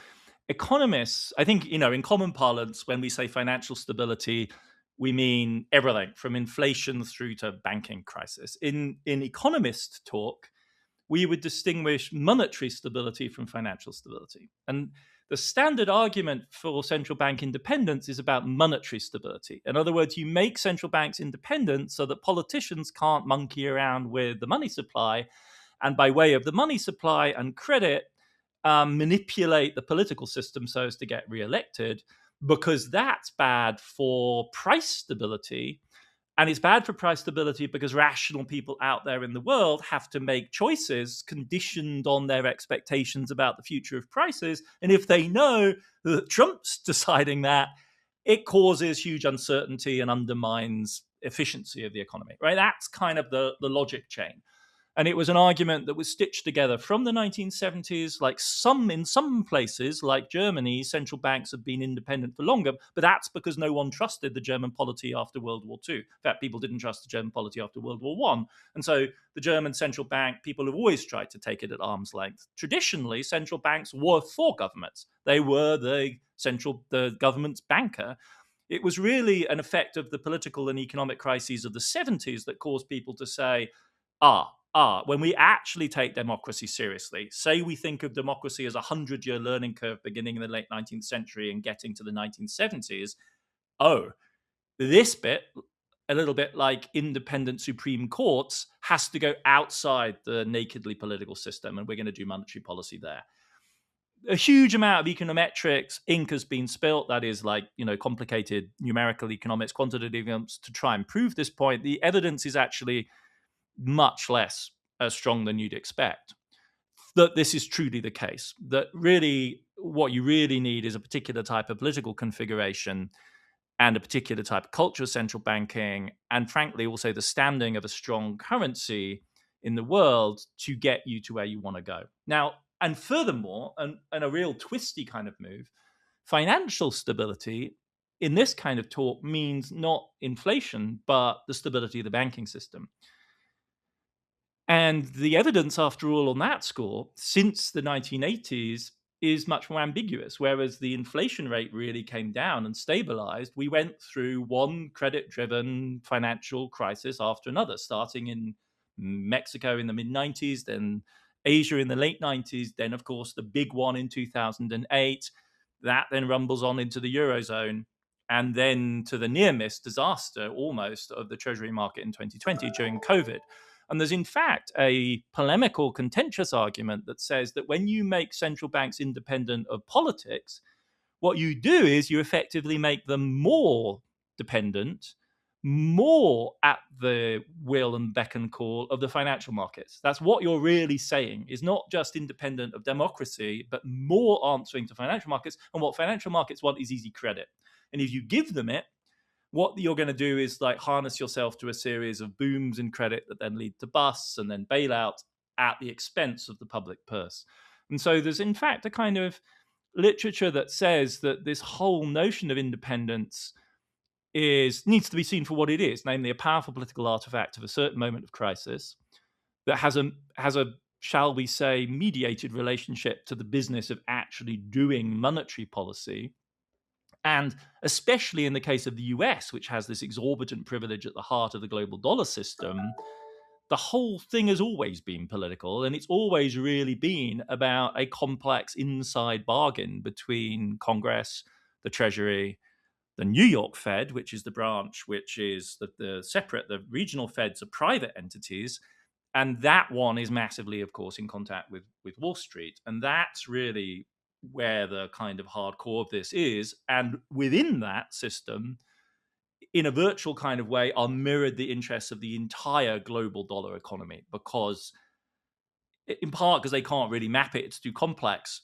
Economists, I think, in common parlance, when we say financial stability, we mean everything from inflation through to banking crisis. In economist talk, we would distinguish monetary stability from financial stability. And the standard argument for central bank independence is about monetary stability. In other words, you make central banks independent so that politicians can't monkey around with the money supply, and by way of the money supply and credit, manipulate the political system so as to get reelected, because that's bad for price stability. And it's bad for price stability because rational people out there in the world have to make choices conditioned on their expectations about the future of prices. And if they know that Trump's deciding that, it causes huge uncertainty and undermines efficiency of the economy, right? That's kind of the logic chain. And it was an argument that was stitched together from the 1970s. Like in some places, like Germany, central banks have been independent for longer, but that's because no one trusted the German polity after World War II. In fact, people didn't trust the German polity after World War One. And so the German central bank, people have always tried to take it at arm's length. Traditionally, central banks were for governments. They were the government's banker. It was really an effect of the political and economic crises of the 70s that caused people to say, when we actually take democracy seriously, say we think of democracy as a 100-year learning curve beginning in the late 19th century and getting to the 1970s, this bit, a little bit like independent Supreme Courts, has to go outside the nakedly political system, and we're going to do monetary policy there. A huge amount of econometrics ink has been spilt. That is complicated numerical economics, quantitative economics, to try and prove this point. The evidence is actually much less strong than you'd expect that this is truly the case. That really what you really need is a particular type of political configuration and a particular type of culture of central banking, and frankly also the standing of a strong currency in the world to get you to where you want to go. Now, and furthermore, and a real twisty kind of move, financial stability in this kind of talk means not inflation, but the stability of the banking system. And the evidence, after all, on that score, since the 1980s, is much more ambiguous. Whereas the inflation rate really came down and stabilized, we went through one credit-driven financial crisis after another, starting in Mexico in the mid-90s, then Asia in the late 90s, then, of course, the big one in 2008. That then rumbles on into the Eurozone, and then to the near-miss disaster, almost, of the Treasury market in 2020 during COVID. And there's, in fact, a polemical, contentious argument that says that when you make central banks independent of politics, what you do is you effectively make them more dependent, more at the will and beck and call of the financial markets. That's what you're really saying, is not just independent of democracy, but more answering to financial markets. And what financial markets want is easy credit. And if you give them it, what you're going to do is harness yourself to a series of booms in credit that then lead to busts and then bailouts at the expense of the public purse. And so there's, in fact, a kind of literature that says that this whole notion of independence needs to be seen for what it is, namely a powerful political artifact of a certain moment of crisis that has a shall we say, mediated relationship to the business of actually doing monetary policy. And especially in the case of the US, which has this exorbitant privilege at the heart of the global dollar system, the whole thing has always been political, and it's always really been about a complex inside bargain between Congress, the Treasury, the New York Fed, which is the branch which is the regional Feds are private entities, and that one is massively, of course, in contact with Wall Street. And that's really where the kind of hardcore of this is. And within that system, in a virtual kind of way, are mirrored the interests of the entire global dollar economy, because in part because they can't really map it, it's too complex,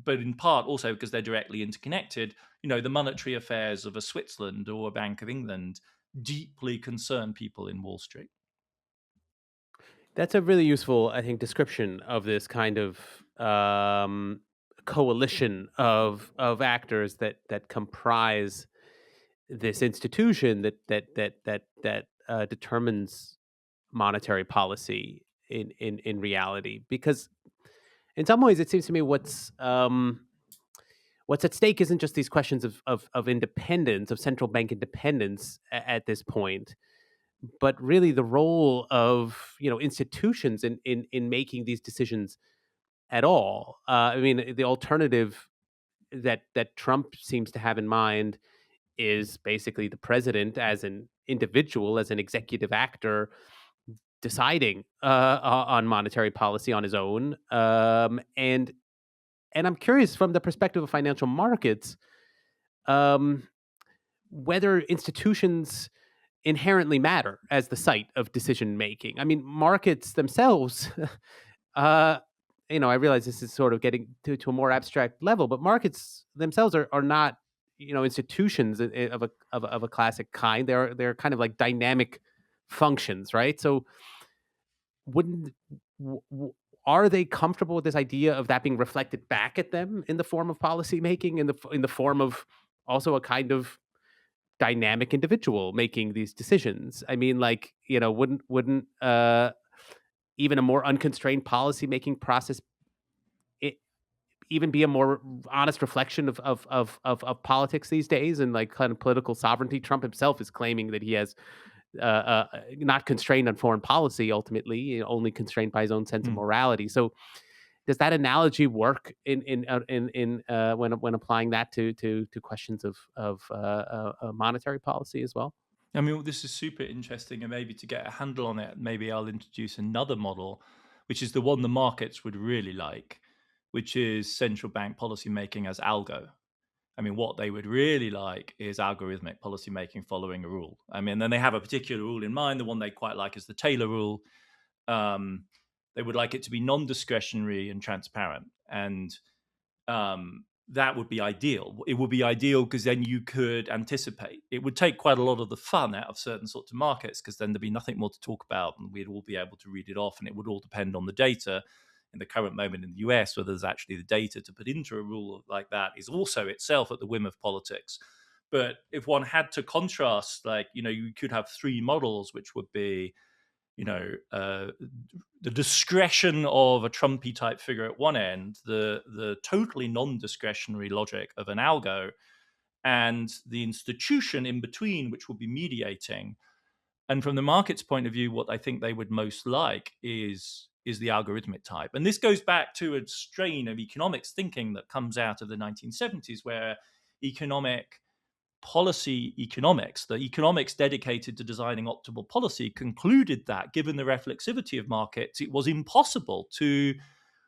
but in part also because they're directly interconnected. The monetary affairs of a Switzerland or a Bank of England deeply concern people in Wall Street. That's a really useful, I think, description of this kind of coalition of actors that comprise this institution that determines monetary policy in reality. Because in some ways, it seems to me what's at stake isn't just these questions of independence, of central bank independence at this point, but really the role of institutions in making these decisions at all. I mean, the alternative that Trump seems to have in mind is basically the president as an individual, as an executive actor, deciding on monetary policy on his own. And I'm curious, from the perspective of financial markets, whether institutions inherently matter as the site of decision making. I mean, markets themselves, I realize this is sort of getting to a more abstract level, but markets themselves are not, institutions of a classic kind. They're kind of like dynamic functions, right? So wouldn't w- w- are they comfortable with this idea of that being reflected back at them in the form of policy making, in the form of also a kind of dynamic individual making these decisions? I mean, like, wouldn't even a more unconstrained policy making process it even be a more honest reflection of politics these days and like kind of political sovereignty? Trump himself is claiming that he has not constrained on foreign policy ultimately, only constrained by his own sense of Hmm. morality. So does that analogy work in when applying that to questions of monetary policy as well? I mean, this is super interesting, and maybe to get a handle on it, maybe I'll introduce another model, which is the one the markets would really like, which is central bank policy making as algo. I mean, what they would really like is algorithmic policy making following a rule. I mean, then they have a particular rule in mind. The one they quite like is the Taylor rule. Um, they would like it to be non-discretionary and transparent, and that would be ideal. It would be ideal because then you could anticipate. It would take quite a lot of the fun out of certain sorts of markets because then there'd be nothing more to talk about, and we'd all be able to read it off, and it would all depend on the data. In the current moment in the US, whether there's actually the data to put into a rule like that is also itself at the whim of politics. But if one had to contrast, like, you could have three models, which would be, you know, uh, the discretion of a Trumpy type figure at one end, the totally non-discretionary logic of an algo, and the institution in between, which will be mediating. And from the market's point of view, what I think they would most like is the algorithmic type. And this goes back to a strain of economics thinking that comes out of the 1970s, where economic policy economics, the economics dedicated to designing optimal policy, concluded that given the reflexivity of markets, it was impossible to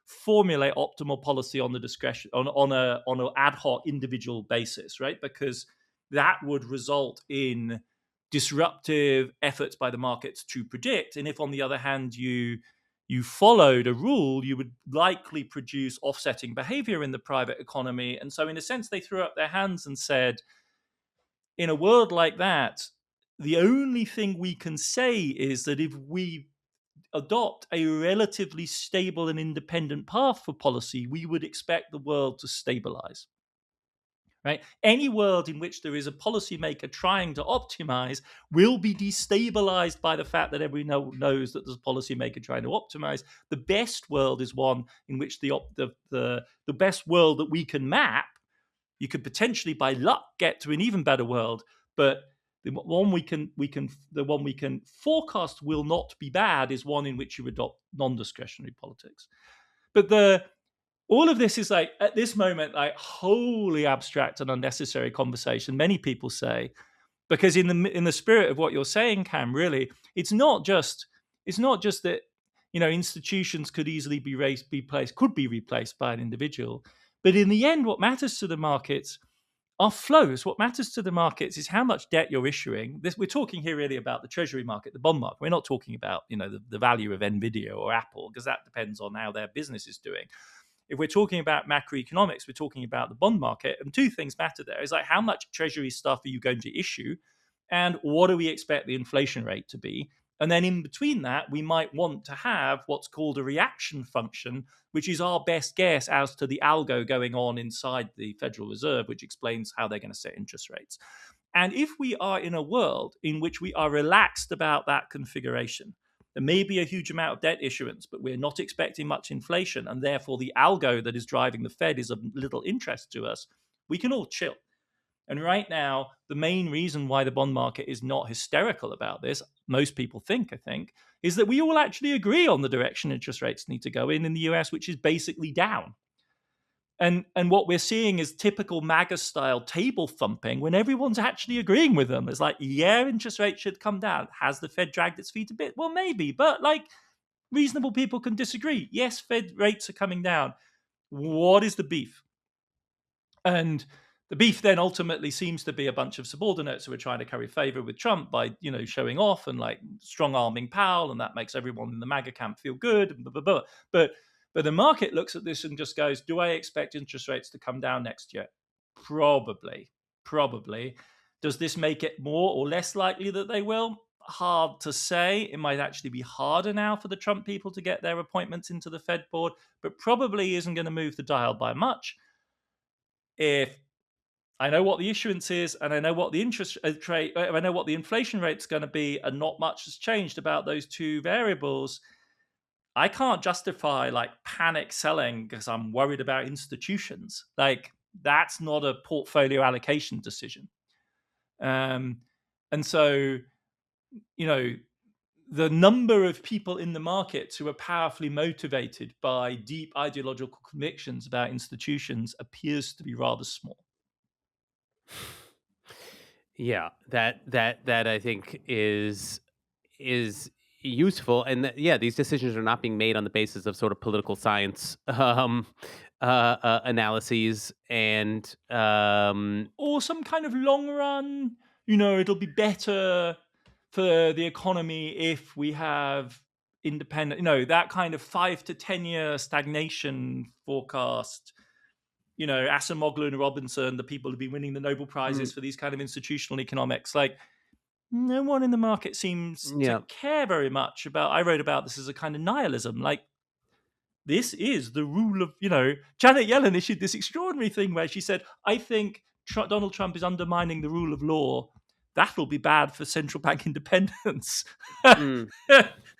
formulate optimal policy on the discretion on an ad hoc individual basis, right? Because that would result in disruptive efforts by the markets to predict. And if, on the other hand, you followed a rule, you would likely produce offsetting behavior in the private economy. And so, in a sense, they threw up their hands and said, in a world like that, the only thing we can say is that if we adopt a relatively stable and independent path for policy, we would expect the world to stabilize. Right? Any world in which there is a policymaker trying to optimize will be destabilized by the fact that everyone knows that there's a policymaker trying to optimize. The best world is one in which the best world that we can map. You could potentially, by luck, get to an even better world, but the one we can forecast will not be bad is one in which you adopt non-discretionary politics. But all of this is, like, at this moment, like, wholly abstract and unnecessary conversation. Many people say, because in the spirit of what you're saying, Cam, really, it's not just that institutions could easily be replaced by an individual, but in the end, what matters to the markets are flows. What matters to the markets is how much debt you're issuing. We're talking here really about the treasury market, the bond market. We're not talking about the value of Nvidia or Apple, because that depends on how their business is doing. If we're talking about macroeconomics, we're talking about the bond market, and two things matter there. Is like, how much treasury stuff are you going to issue, and what do we expect the inflation rate to be? And then in between that, we might want to have what's called a reaction function, which is our best guess as to the algo going on inside the Federal Reserve, which explains how they're going to set interest rates. And if we are in a world in which we are relaxed about that configuration, there may be a huge amount of debt issuance, but we're not expecting much inflation, and therefore the algo that is driving the Fed is of little interest to us, we can all chill. And right now, the main reason why the bond market is not hysterical about this, most people think, is that we all actually agree on the direction interest rates need to go in the US, which is basically down. And what we're seeing is typical MAGA style table thumping when everyone's actually agreeing with them. It's like, yeah, interest rates should come down. Has the Fed dragged its feet a bit? Well, maybe, but like, reasonable people can disagree. Yes, Fed rates are coming down. What is the beef? And the beef then ultimately seems to be a bunch of subordinates who are trying to curry favor with Trump by, showing off and like strong arming Powell, and that makes everyone in the MAGA camp feel good. Blah, blah, blah. But the market looks at this and just goes, do I expect interest rates to come down next year? Probably. Does this make it more or less likely that they will? hard to say. It might actually be harder now for the Trump people to get their appointments into the Fed board, but probably isn't going to move the dial by much. If I know what the issuance is, and I know what the interest rate, I know what the inflation rate's going to be, and not much has changed about those two variables, I can't justify like panic selling because I'm worried about institutions. Like that's not a portfolio allocation decision. Um, and so, you know, the number of people in the markets who are powerfully motivated by deep ideological convictions about institutions appears to be rather small. Yeah, that I think is useful, and yeah, these decisions are not being made on the basis of sort of political science analyses and Or some kind of long run, you know, it'll be better for the economy if we have independent, you know, that kind of 5 to 10 year stagnation forecast. You know, Asimoglu and Robinson, the people who've been winning the Nobel mm, Prizes for these kind of institutional economics, like no one in the market seems to yeah, care very much about. I wrote about this as a kind of nihilism. Like, this is the rule of, you know, Janet Yellen issued this extraordinary thing where she said, I think Donald Trump is undermining the rule of law. That'll be bad for central bank independence. mm,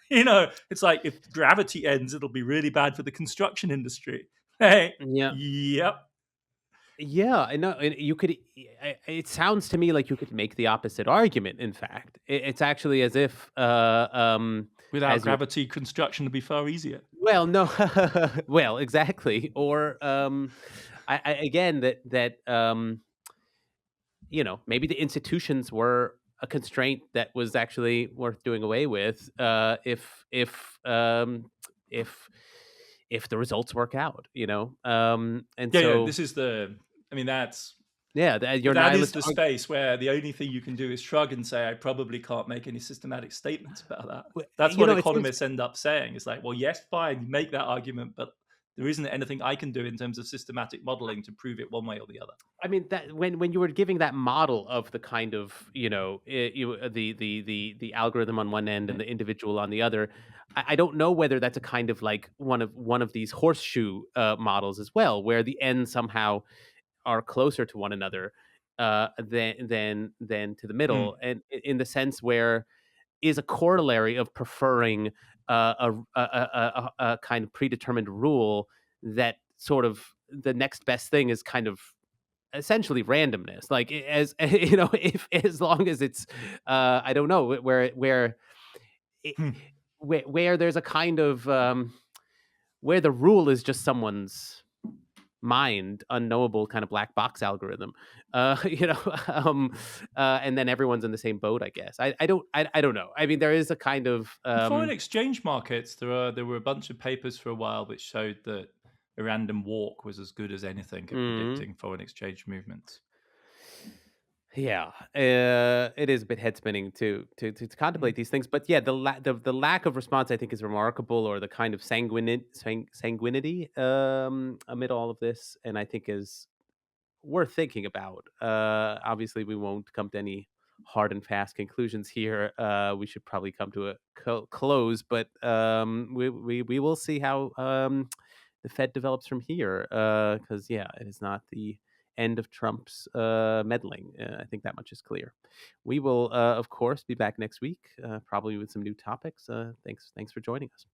You know, it's like if gravity ends, it'll be really bad for the construction industry. Hey, yeah. yep. Yeah, I know. And you could. It sounds to me like you could make the opposite argument. In fact, it's actually as if, Without as you. gravity, construction would be far easier. Well, no, well, exactly. Or, again, maybe the institutions were a constraint that was actually worth doing away with, if if the results work out. And Yeah, yeah. so This is the. I mean, that's yeah, your that is nihilist. the space where the only thing you can do is shrug and say, I probably can't make any systematic statements about that. That's what It seems. economists end up saying. It's like, well, yes, fine, you make that argument, but there isn't anything I can do in terms of systematic modeling to prove it one way or the other. I mean, that when you were giving that model of the kind of, the algorithm on one end and the individual on the other, I don't know whether that's a kind of like one of these horseshoe models as well, where the ends somehow are closer to one another than to the Hmm. middle, and in the sense where is a corollary of preferring a kind of predetermined rule that sort of the next best thing is kind of essentially randomness. Like, as if as long as it's, I don't know, it, Hmm. where there's a kind of, where the rule is just someone's mind, unknowable kind of black box algorithm, um, and then everyone's in the same boat. I guess I don't know. I mean, there is a kind of, In foreign exchange markets, there were a bunch of papers for a while which showed that a random walk was as good as anything at mm, predicting foreign exchange movements. yeah, it is a bit head spinning to Hmm. contemplate these things. But yeah, the lack of response, I think, is remarkable, or the kind of sanguinity amid all of this, and I think is worth thinking about. Obviously, we won't come to any hard and fast conclusions here. We should probably come to a close, but we will see how the Fed develops from here. Because yeah, it is not the end of Trump's meddling. I think that much is clear. We will, of course, be back next week, probably with some new topics. Thanks for joining us.